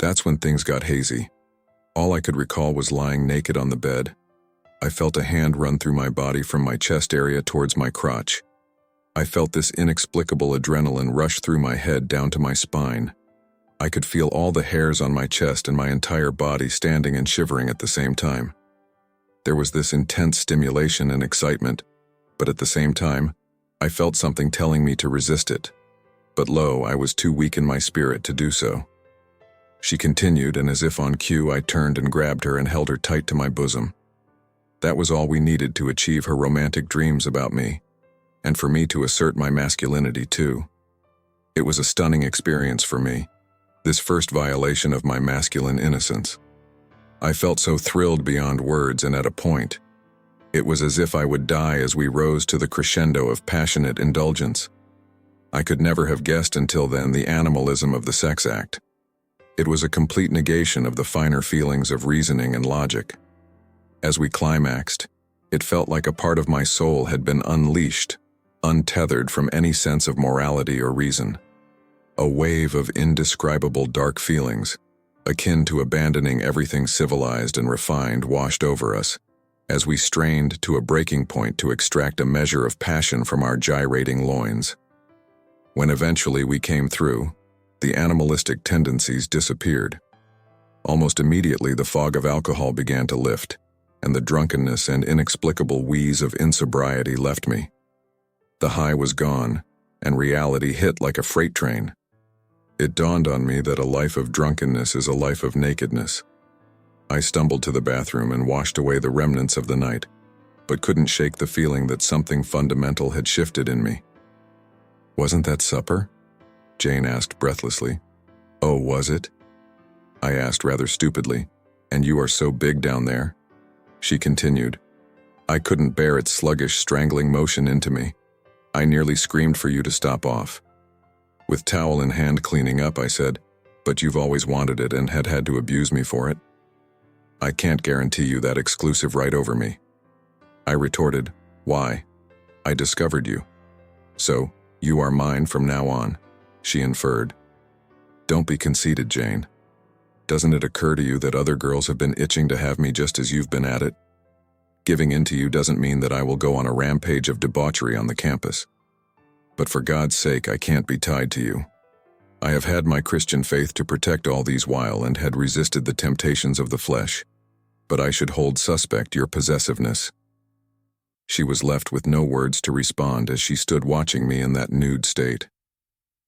That's when things got hazy. All I could recall was lying naked on the bed. I felt a hand run through my body from my chest area towards my crotch. I felt this inexplicable adrenaline rush through my head down to my spine. I could feel all the hairs on my chest and my entire body standing and shivering at the same time. There was this intense stimulation and excitement, but at the same time, I felt something telling me to resist it. But lo, I was too weak in my spirit to do so. She continued, and as if on cue, I turned and grabbed her and held her tight to my bosom. That was all we needed to achieve her romantic dreams about me, and for me to assert my masculinity too. It was a stunning experience for me, this first violation of my masculine innocence. I felt so thrilled beyond words, and at a point, it was as if I would die as we rose to the crescendo of passionate indulgence. I could never have guessed until then the animalism of the sex act. It was a complete negation of the finer feelings of reasoning and logic. As we climaxed, it felt like a part of my soul had been unleashed, untethered from any sense of morality or reason. A wave of indescribable dark feelings, akin to abandoning everything civilized and refined, washed over us, as we strained to a breaking point to extract a measure of passion from our gyrating loins. When eventually we came through, the animalistic tendencies disappeared. Almost immediately the fog of alcohol began to lift, and the drunkenness and inexplicable wheeze of insobriety left me. The high was gone, and reality hit like a freight train. It dawned on me that a life of drunkenness is a life of nakedness. I stumbled to the bathroom and washed away the remnants of the night, but couldn't shake the feeling that something fundamental had shifted in me. "Wasn't that supper?" Jane asked breathlessly. "Oh, was it?" I asked rather stupidly. "And you are so big down there?" She continued. "I couldn't bear its sluggish, strangling motion into me. I nearly screamed for you to stop off." With towel in hand cleaning up, I said, "But you've always wanted it and had to abuse me for it." "I can't guarantee you that exclusive right over me." I retorted, "Why? I discovered you. So, you are mine from now on," she inferred. "Don't be conceited, Jane. Doesn't it occur to you that other girls have been itching to have me just as you've been at it? Giving in to you doesn't mean that I will go on a rampage of debauchery on the campus. But for God's sake, I can't be tied to you. I have had my Christian faith to protect all these while and had resisted the temptations of the flesh, but I should hold suspect your possessiveness." She was left with no words to respond as she stood watching me in that nude state.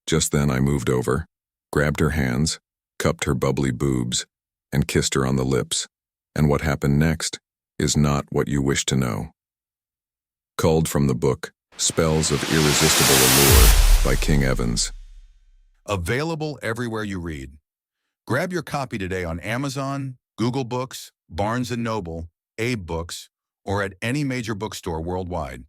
Just then I moved over, grabbed her hands, cupped her bubbly boobs, and kissed her on the lips, and what happened next is not what you wish to know. Culled from the book, Spells of Irresistible Allure by King Evans. Available everywhere you read. Grab your copy today on Amazon, Google Books, Barnes & Noble, Abe Books, or at any major bookstore worldwide.